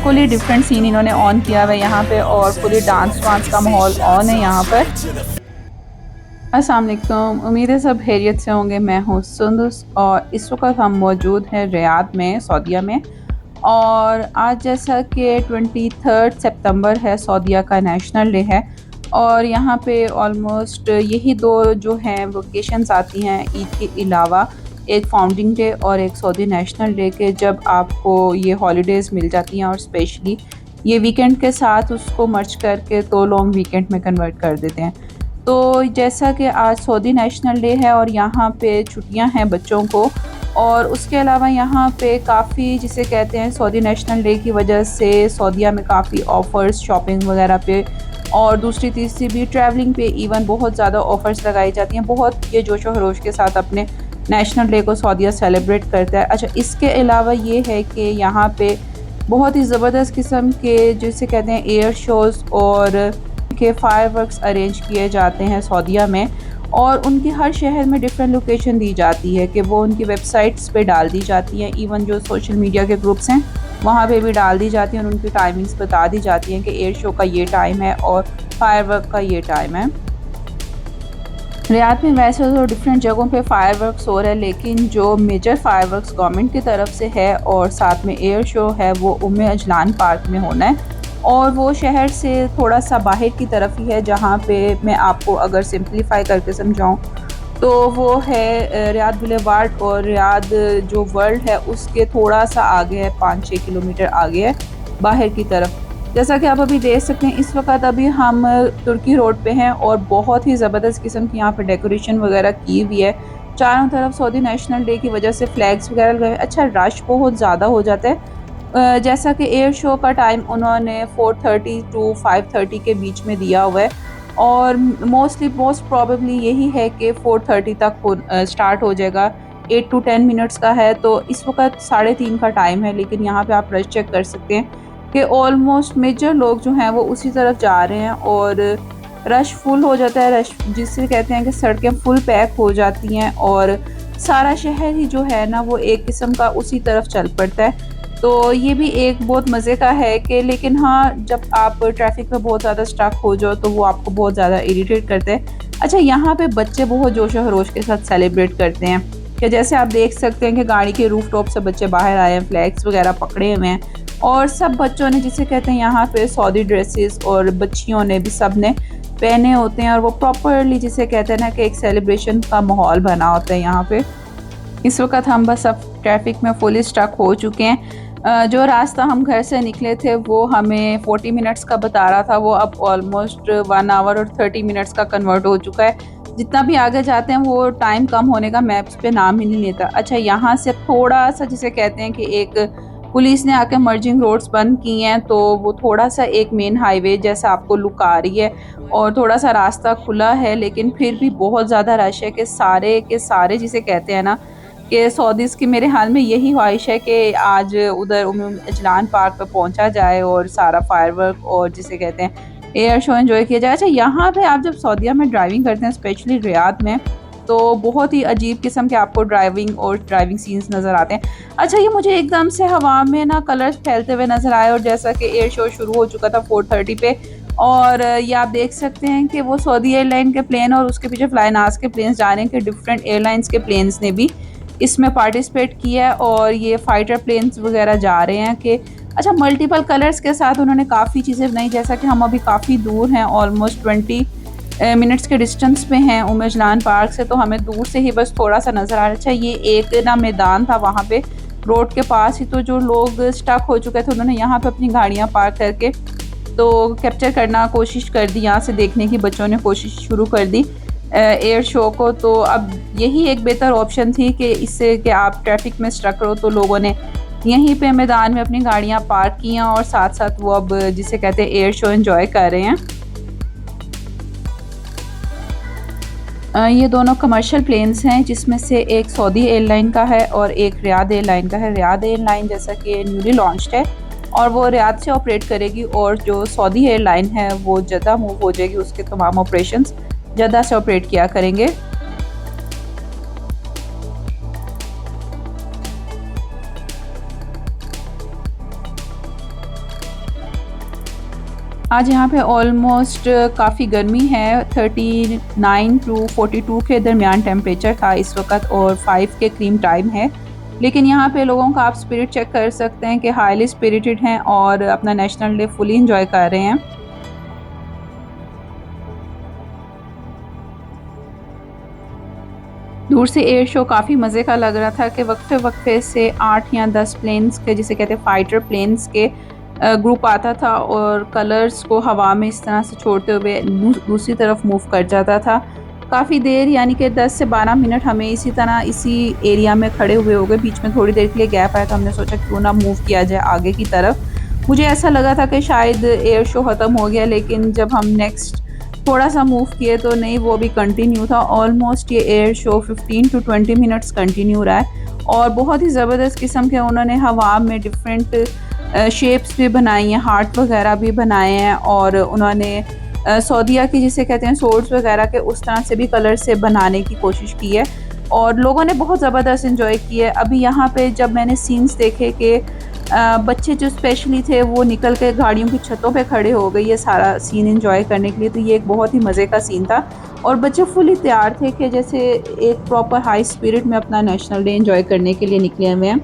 Fully different scene इन्होंने on किया हुआ है यहाँ पे और फुली डांस वांस का माहौल ऑन है यहाँ पर। अस्सलाम वालेकुम, उम्मीद है सब खैरियत से होंगे। मैं हूँ सुंदस और इस वक्त हम मौजूद हैं रियाद में, सऊदीया में। और आज जैसा कि 23 सितंबर है, सऊदीया का नेशनल डे है और यहाँ पे ऑलमोस्ट यही दो जो हैं वोकेशंस आती हैं ईद के अलावा, एक फाउंडिंग डे और एक सऊदी नेशनल डे के, जब आपको ये हॉलीडेज़ मिल जाती हैं और स्पेशली ये वीकेंड के साथ उसको मर्ज करके तो लॉन्ग वीकेंड में कन्वर्ट कर देते हैं। तो जैसा कि आज सऊदी नेशनल डे है और यहाँ पे छुट्टियां हैं बच्चों को, और उसके अलावा यहाँ पे काफ़ी जिसे कहते हैं सऊदी नेशनल डे की वजह से सऊदीया में काफ़ी ऑफ़र्स शॉपिंग वगैरह पे और दूसरी तीसरी भी ट्रैवलिंग पे इवन बहुत ज़्यादा ऑफ़र्स लगाई जाती हैं। बहुत ये जोशो खरोश के साथ अपने नेशनल डे को सऊदीया सेलिब्रेट करता है। अच्छा, इसके अलावा ये है कि यहाँ पे बहुत ही ज़बरदस्त किस्म के जिसे कहते हैं एयर शोज़ और के फायरवर्क्स अरेंज किए जाते हैं सऊदीया में, और उनकी हर शहर में डिफरेंट लोकेशन दी जाती है कि वो उनकी वेबसाइट्स पे डाल दी जाती हैं। इवन जो सोशल मीडिया के ग्रुप्स हैं वहाँ पे भी डाल दी जाती हैं और उनकी टाइमिंग्स बता दी जाती हैं कि एयर शो का ये टाइम है और फायरवर्क का ये टाइम है। रियाद में वैसे तो डिफरेंट जगहों पे फायरवर्क्स हो रहा है, लेकिन जो मेजर फायरवर्क्स गवर्नमेंट की तरफ से है और साथ में एयर शो है वो उम्मे अजलान पार्क में होना है, और वो शहर से थोड़ा सा बाहर की तरफ ही है, जहाँ पे मैं आपको अगर सिंपलीफाई करके समझाऊँ तो वो है रियाद बुलेवार्ड, और रियाद जो वर्ल्ड है उसके थोड़ा सा आगे है, 5-6 किलोमीटर आगे है बाहर की तरफ। जैसा कि आप अभी देख सकते हैं इस वक्त अभी हम तुर्की रोड पे हैं और बहुत ही ज़बरदस्त किस्म की यहाँ पर डेकोरेशन वगैरह की हुई है। चारों तरफ सऊदी नेशनल डे की वजह से फ्लैग्स वगैरह लगे। अच्छा, रश बहुत ज़्यादा हो जाता है। जैसा कि एयर शो का टाइम उन्होंने 4:30 टू 5:30 के बीच में दिया हुआ है, और मोस्ट प्रोबेबली यही है कि 4:30 तक स्टार्ट हो जाएगा। 8 to 10 मिनट्स का है, तो इस वक्त 3:30 का टाइम है, लेकिन यहाँ पे आप रश चेक कर सकते हैं कि ऑलमोस्ट मेजर लोग जो हैं वो उसी तरफ जा रहे हैं और रश फुल हो जाता है। रश जिससे कहते हैं कि सड़कें फुल पैक हो जाती हैं और सारा शहर ही जो है ना वो एक किस्म का उसी तरफ चल पड़ता है। तो ये भी एक बहुत मज़े का है कि, लेकिन हाँ, जब आप ट्रैफिक में बहुत ज़्यादा स्टक हो जाओ तो वो आपको बहुत ज़्यादा इरिटेट करते हैं। अच्छा, यहाँ पे बच्चे बहुत जोशो खरोश के साथ सेलिब्रेट करते हैं कि जैसे आप देख सकते हैं कि गाड़ी के रूफ टॉप से बच्चे बाहर आए हैं, फ्लैग्स वगैरह पकड़े हुए हैं, और सब बच्चों ने जिसे कहते हैं यहाँ पे सऊदी ड्रेसेस, और बच्चियों ने भी सब ने पहने होते हैं, और वो प्रॉपरली जिसे कहते हैं ना कि एक सेलिब्रेशन का माहौल बना होता है यहाँ पे। इस वक्त हम बस अब ट्रैफिक में फुली स्टक हो चुके हैं। जो रास्ता हम घर से निकले थे वो हमें 40 मिनट्स का बता रहा था, वो अब ऑलमोस्ट 1 आवर और 30 मिनट्स का कन्वर्ट हो चुका है। जितना भी आगे जाते हैं वो टाइम कम होने का मैप्स पे नाम ही नहीं लेता। अच्छा, यहाँ से थोड़ा सा जिसे कहते हैं कि एक पुलिस ने आके मर्जिंग रोड्स बंद की हैं, तो वो थोड़ा सा एक मेन हाईवे जैसा आपको लुक आ रही है और थोड़ा सा रास्ता खुला है, लेकिन फिर भी बहुत ज़्यादा रश है कि सारे के सारे जिसे कहते हैं ना कि सऊदीज़ की मेरे हाल में यही ख्वाहिश है कि आज उधर अजलान पार्क पे पहुंचा जाए और सारा फायरवर्क और जिसे कहते हैं एयर शो एंजॉय किया जाए। अच्छा, यहाँ पे आप जब सऊदीया में ड्राइविंग करते हैं, स्पेशली रियाद में, तो बहुत ही अजीब किस्म के आपको ड्राइविंग सीन्स नज़र आते हैं। अच्छा, ये मुझे एकदम से हवा में ना कलर्स फैलते हुए नज़र आए, और जैसा कि एयर शो शुरू हो चुका था 4:30 पे, और ये आप देख सकते हैं कि वो सऊदी एयरलाइन के प्लेन और उसके पीछे फ्लाइनास के प्लेन्स जा रहे हैं कि डिफरेंट एयरलाइंस के प्लेन्स ने भी इसमें पार्टिसिपेट किया है, और ये फाइटर प्लेन्स वगैरह जा रहे हैं कि अच्छा, मल्टीपल कलर्स के साथ उन्होंने काफ़ी चीज़ें बनाई। जैसा कि हम अभी काफ़ी दूर हैं, ऑलमोस्ट 20 मिनट्स के डिस्टेंस पे हैं उम्मे अजलान पार्क से, तो हमें दूर से ही बस थोड़ा सा नज़र आ रहा है। अच्छा, ये एक ना मैदान था वहाँ पे रोड के पास ही, तो जो लोग स्टक हो चुके थे उन्होंने यहाँ पे अपनी गाड़ियाँ पार्क करके तो कैप्चर करना कोशिश कर दी, यहाँ से देखने की बच्चों ने कोशिश शुरू कर दी एयर शो को। तो अब यही एक बेहतर ऑप्शन थी कि इससे कि आप ट्रैफिक में स्टक रहो, तो लोगों ने यहीं पे मैदान में अपनी गाड़ियां पार्क की हैं और साथ साथ वो अब जिसे कहते हैं एयर शो एंजॉय कर रहे हैं। ये दोनों कमर्शियल प्लेन्स हैं, जिसमें से एक सऊदी एयरलाइन का है और एक रियाद एयरलाइन का है। रियाद एयरलाइन जैसा कि न्यूली लॉन्च्ड है और वो रियाद से ऑपरेट करेगी, और जो सऊदी एयरलाइन है वो जद्दा मूव हो जाएगी, उसके तमाम ऑपरेशंस जद्दा से ऑपरेट किया करेंगे। आज यहाँ पे ऑलमोस्ट काफ़ी गर्मी है, 39 टू 42 के दरमियान टेम्परेचर था इस वक्त और 5 के करीब टाइम है। लेकिन यहाँ पे लोगों का आप स्पिरिट चेक कर सकते हैं कि हाईली स्पिरिटेड हैं और अपना नेशनल डे फुली इंजॉय कर रहे हैं। दूर से एयर शो काफ़ी मज़े का लग रहा था कि वक्फे वक्फे से 8 या 10 प्लेन्स के, जिसे कहते हैं फाइटर प्लेन्स के ग्रुप आता था और कलर्स को हवा में इस तरह से छोड़ते हुए दूसरी तरफ मूव कर जाता था। काफ़ी देर यानी कि 10 से 12 मिनट हमें इसी तरह इसी एरिया में खड़े हुए हो गए। बीच में थोड़ी देर के लिए गैप आया तो हमने सोचा क्यों ना मूव किया जाए आगे की तरफ। मुझे ऐसा लगा था कि शायद एयर शो ख़त्म हो गया, लेकिन जब हम नेक्स्ट थोड़ा सा मूव किए तो नहीं, वो भी कंटिन्यू था। ऑलमोस्ट ये air show 15 to 20 minutes continue रहा है और बहुत ही ज़बरदस्त किस्म के उन्होंने हवा में डिफरेंट शेप्स भी बनाई हैं, हार्ट वगैरह भी बनाए हैं और उन्होंने सऊदीया की जिसे कहते हैं सोर्ड्स वगैरह के उस तरह से भी कलर से बनाने की कोशिश की है और लोगों ने बहुत ज़बरदस्त इंजॉय किया है। अभी यहाँ पे जब मैंने सीन्स देखे कि बच्चे जो स्पेशली थे वो निकल के गाड़ियों की छतों पे खड़े हो गए ये सारा सीन एंजॉय करने के लिए, तो ये एक बहुत ही मज़े का सीन था और बच्चे फुली तैयार थे कि जैसे एक प्रॉपर हाई स्पिरिट में अपना नेशनल डे एंजॉय करने के लिए निकले हुए हैं।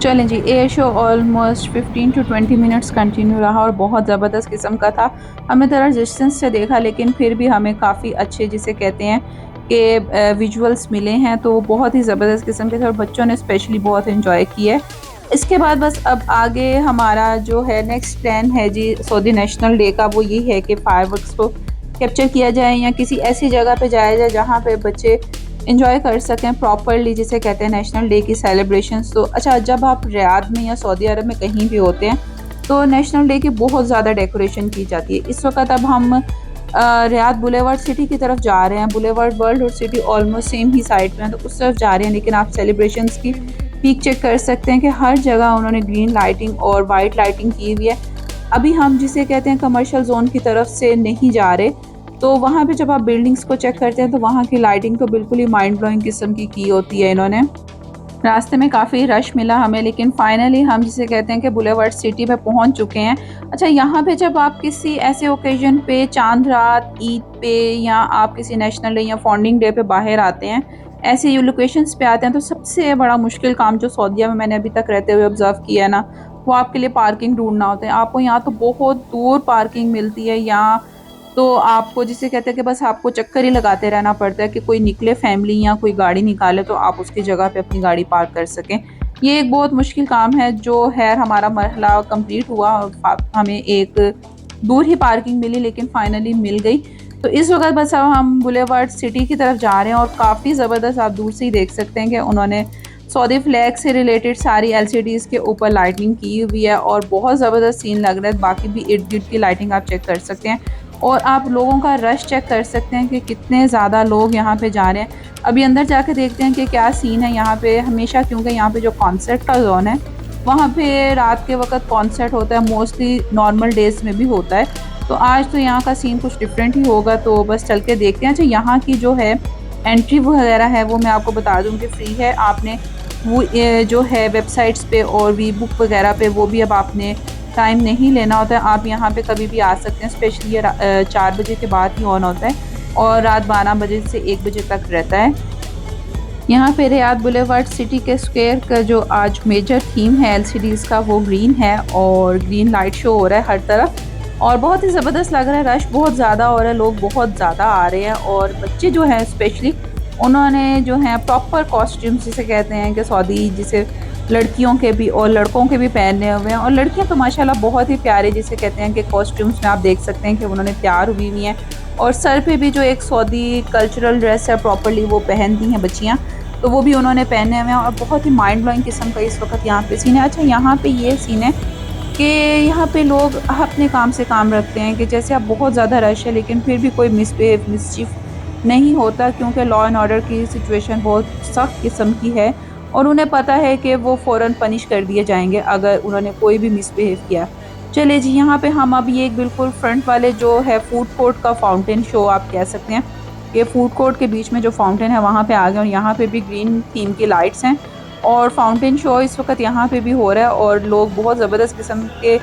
चलें जी, air show almost 15 to 20 minutes continue रहा और बहुत ज़बरदस्त किस्म का था। हमें ज़रा डिस्टेंस से देखा लेकिन फिर भी हमें काफ़ी अच्छे जिसे कहते हैं कि विजुअल्स मिले हैं, तो बहुत ही ज़बरदस्त किस्म के थे और बच्चों ने स्पेशली बहुत इन्जॉय किया है। इसके बाद बस अब आगे हमारा जो है नेक्स्ट प्लान है जी सऊदी नेशनल डे का, वो ये है कि फायरवर्क्स को कैप्चर किया जाए या किसी ऐसी जगह पे जाया जाए जहाँ पे बच्चे इंजॉय कर सकें प्रॉपरली, जिसे कहते हैं नेशनल डे की सेलिब्रेशंस। तो अच्छा, जब आप रियाद में या सऊदी अरब में कहीं भी होते हैं तो नेशनल डे की बहुत ज़्यादा डेकोरेशन की जाती है। इस वक्त अब हम रियाद बुलेवार्ड सिटी की तरफ जा रहे हैं। बुलेवार्ड वर्ल्ड और सिटी ऑलमोस्ट सेम ही साइड पे हैं, तो उस तरफ जा रहे हैं। लेकिन आप सेलिब्रेशंस की पीक चेक कर सकते हैं कि हर जगह उन्होंने ग्रीन लाइटिंग और वाइट लाइटिंग की हुई है। अभी हम जिसे कहते हैं कमर्शियल जोन की तरफ से नहीं जा रहे, तो वहाँ पे जब आप बिल्डिंग्स को चेक करते हैं तो वहाँ की लाइटिंग तो बिल्कुल ही माइंड ब्लोइंग किस्म की होती है इन्होंने। रास्ते में काफ़ी रश मिला हमें, लेकिन फाइनली हम जिसे कहते हैं कि बुलेवार्ड सिटी पे पहुँच चुके हैं। अच्छा, यहाँ पे जब आप किसी ऐसे ओकेजन पे चांद रात, ईद पे या आप किसी नेशनल डे या फाउंडिंग डे पे बाहर आते हैं ऐसे ये लोकेशंस पे आते हैं। तो सबसे बड़ा मुश्किल काम जो सऊदीया में मैंने अभी तक रहते हुए ऑब्जर्व किया है ना, वो आपके लिए पार्किंग ढूंढना होता है। आपको यहाँ तो बहुत दूर पार्किंग मिलती है, यहाँ तो आपको जिसे कहते हैं कि बस आपको चक्कर ही लगाते रहना पड़ता है कि कोई निकले फैमिली या कोई गाड़ी निकाले तो आप उसकी जगह पे अपनी गाड़ी पार्क कर सकें। ये एक बहुत मुश्किल काम है जो है। हमारा मरहला कंप्लीट हुआ और हमें एक दूर ही पार्किंग मिली, लेकिन फाइनली मिल गई। तो इस वक्त बस अब हम बुलेवार्ड सिटी की तरफ जा रहे हैं और काफ़ी ज़बरदस्त आप दूर से ही देख सकते हैं कि उन्होंने सऊदी फ्लैग से रिलेटेड सारी एलसीडीज़ के ऊपर लाइटिंग की हुई है और बहुत ज़बरदस्त सीन लग रहा है। बाकी भी इर्द गिर्द की लाइटिंग आप चेक कर सकते हैं और आप लोगों का रश चेक कर सकते हैं कि कितने ज़्यादा लोग यहाँ पे जा रहे हैं। अभी अंदर जाके देखते हैं कि क्या सीन है यहाँ पे। हमेशा क्योंकि यहाँ पे जो कॉन्सर्ट का जोन है वहाँ पे रात के वक्त कॉन्सर्ट होता है, मोस्टली नॉर्मल डेज में भी होता है। तो आज तो यहाँ का सीन कुछ डिफरेंट ही होगा, तो बस चल के देखते हैं। अच्छा, यहाँ की जो है एंट्री वगैरह है वो मैं आपको बता दूँ कि फ्री है। आपने वो जो है वेबसाइट्स पे और वी बुक वगैरह पे वो भी अब आपने टाइम नहीं लेना होता है। आप यहाँ पे कभी भी आ सकते हैं। स्पेशली ये 4 बजे के बाद ही ऑन होता है और रात 12 बजे से 1 बजे तक रहता है। यहाँ पे रियाद बुलेवार्ड सिटी के स्क्वायर का जो आज मेजर थीम है एलसीडीज़ का वो ग्रीन है और ग्रीन लाइट शो हो रहा है हर तरफ और बहुत ही ज़बरदस्त लग रहा है। रश बहुत ज़्यादा हो रहा है, लोग बहुत ज़्यादा आ रहे हैं और बच्चे जो हैं स्पेशली उन्होंने जो हैं प्रॉपर कॉस्ट्यूम्स जिसे कहते हैं कि सऊदी जिसे लड़कियों के भी और लड़कों के भी पहने हुए हैं। और लड़कियां तो माशाल्लाह बहुत ही प्यारे जिसे कहते हैं कि कॉस्ट्यूम्स में आप देख सकते हैं कि उन्होंने तैयार हुई हुई हैं और सर पे भी जो एक सऊदी कल्चरल ड्रेस है प्रॉपरली वो पहनती हैं बच्चियाँ, तो वो भी उन्होंने पहने हुए हैं और बहुत ही माइंड ब्लोइंग किस्म का इस वक्त यहाँ पे सीन है। अच्छा, यहाँ पे ये सीन है कि यहाँ पे लोग अपने काम से काम रखते हैं कि जैसे अब बहुत ज़्यादा रश है लेकिन फिर भी कोई मिसबिहेव मिसचीफ नहीं होता क्योंकि लॉ एंड ऑर्डर की सिचुएशन बहुत सख्त किस्म की है और उन्हें पता है कि वो फ़ौरन पनिश कर दिए जाएंगे अगर उन्होंने कोई भी मिसबिहेव किया। चले जी, यहाँ पे हम अब ये एक बिल्कुल फ्रंट वाले जो है फूड कोर्ट का फाउंटेन शो आप कह सकते हैं, ये फूड कोर्ट के बीच में जो फाउंटेन है वहाँ पे आ गए और यहाँ पे भी ग्रीन थीम की लाइट्स हैं और फाउंटेन शो इस वक्त यहाँ पे भी हो रहा है और लोग बहुत ज़बरदस्त किस्म के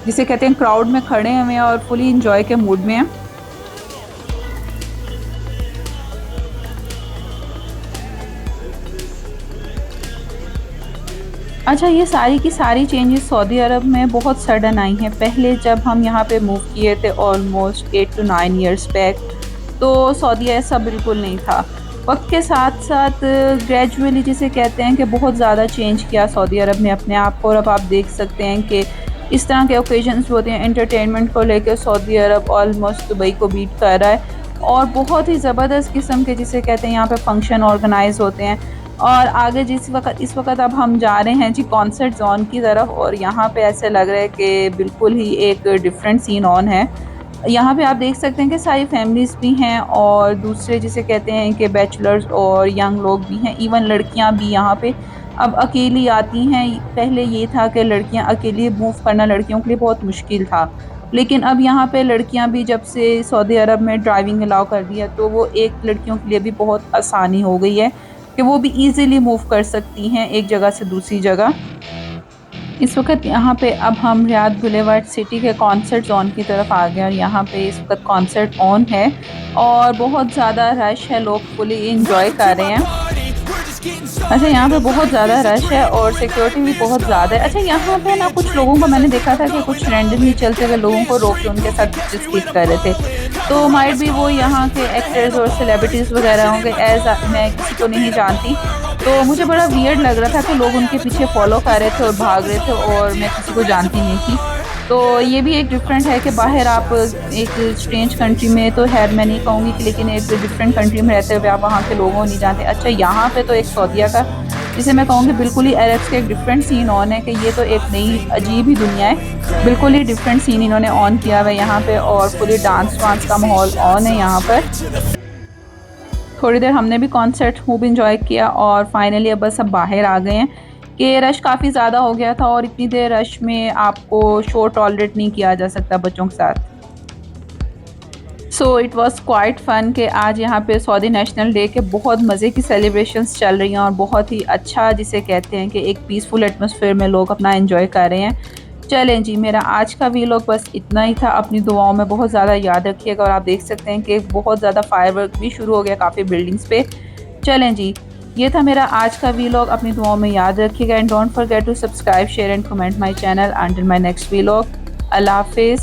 जिसे कहते हैं क्राउड में खड़े हुए हैं और फुली इंजॉय के मूड में हैं। अच्छा, ये सारी की सारी चेंजेस सऊदी अरब में बहुत सडन आई हैं। पहले जब हम यहाँ पे मूव किए थे ऑलमोस्ट 8 to 9 ईयर्स बैक, तो सऊदी ऐसा बिल्कुल नहीं था। वक्त के साथ साथ ग्रेजुअली जिसे कहते हैं कि बहुत ज़्यादा चेंज किया सऊदी अरब ने अपने आप को और अब आप देख सकते हैं कि इस तरह के ओकेजन्स होते हैं एंटरटेनमेंट को लेकर सऊदी अरब ऑलमोस्ट दुबई को बीट कर रहा है और बहुत ही ज़बरदस्त किस्म के जिसे कहते हैं यहाँ पे फंक्शन ऑर्गेनाइज होते हैं। और आगे इस वक्त अब हम जा रहे हैं जी कॉन्सर्ट जोन की तरफ और यहाँ पे ऐसे लग रहा है कि बिल्कुल ही एक डिफरेंट सीन ऑन है। यहाँ पे आप देख सकते हैं कि सारी फैमिलीज़ भी हैं और दूसरे जिसे कहते हैं कि बैचलर्स और यंग लोग भी हैं, इवन लड़कियाँ भी यहाँ पे अब अकेली आती हैं। पहले ये था कि लड़कियाँ अकेली मूव करना लड़कियों के लिए बहुत मुश्किल था, लेकिन अब यहाँ पे लड़कियाँ भी जब से सऊदी अरब में ड्राइविंग अलाउ कर दिया तो वो एक लड़कियों के लिए भी बहुत आसानी हो गई है कि वो भी इजीली मूव कर सकती हैं एक जगह से दूसरी जगह। इस वक्त यहाँ पे अब हम रियाद बुलेवार्ड सिटी के कॉन्सर्ट जोन की तरफ आ गए और यहाँ पे इस वक्त कॉन्सर्ट ऑन है और बहुत ज़्यादा रश है, लोग फुली इंजॉय कर रहे हैं। अच्छा, यहाँ पे बहुत ज़्यादा रश है और सिक्योरिटी भी बहुत ज़्यादा है। अच्छा, यहाँ पे ना कुछ लोगों को मैंने देखा था कि कुछ रैंडमली चलते हुए लोगों को रोक के उनके साथ पिक्चर्स क्लिक कर रहे थे, तो माइट भी वो यहाँ के एक्टर्स और सेलिब्रिटीज़ वगैरह होंगे। एज मैं किसी को नहीं जानती, तो मुझे बड़ा वियर्ड लग रहा था कि लोग उनके पीछे फॉलो कर रहे थे और भाग रहे थे और मैं किसी को जानती नहीं थी। तो ये भी एक डिफरेंट है कि बाहर आप एक स्ट्रेंज कंट्री में, तो खैर मैं नहीं कहूँगी कि, लेकिन एक डिफरेंट कंट्री में रहते हुए आप वहाँ के लोगों को नहीं जानते। अच्छा, यहाँ पे तो एक सऊदीया का जिसे मैं कहूँगी बिल्कुल ही अरब्स के एक डिफरेंट सीन ऑन है कि ये तो एक नई अजीब ही दुनिया है। बिल्कुल ही डिफरेंट सीन इन्होंने ऑन किया हुआ है यहाँ पे और पूरी डांस वांस का माहौल ऑन है यहाँ पर। थोड़ी देर हमने भी कॉन्सर्ट खूब इंजॉय किया और फाइनली अब बस अब बाहर आ गए हैं कि रश काफ़ी ज़्यादा हो गया था और इतनी देर रश में आपको शो टॉलरेट नहीं किया जा सकता बच्चों के साथ। सो इट वॉज़ क्वाइट फ़न कि आज यहाँ पे सऊदी नेशनल डे के बहुत मज़े की सेलिब्रेशंस चल रही हैं और बहुत ही अच्छा जिसे कहते हैं कि एक पीसफुल एटमॉस्फेयर में लोग अपना एंजॉय कर रहे हैं। चलें जी, मेरा आज का वीलॉग बस इतना ही था। अपनी दुआओं में बहुत ज़्यादा याद रखिएगा और आप देख सकते हैं कि बहुत ज़्यादा फायरवर्क भी शुरू हो गया काफ़ी बिल्डिंग्स पे। चलें जी, ये था मेरा आज का वीलॉग, अपनी दुआओं में याद रखिएगा and don't forget to subscribe share and comment my channel. Until my next vlog, अल्लाह हाफिज़।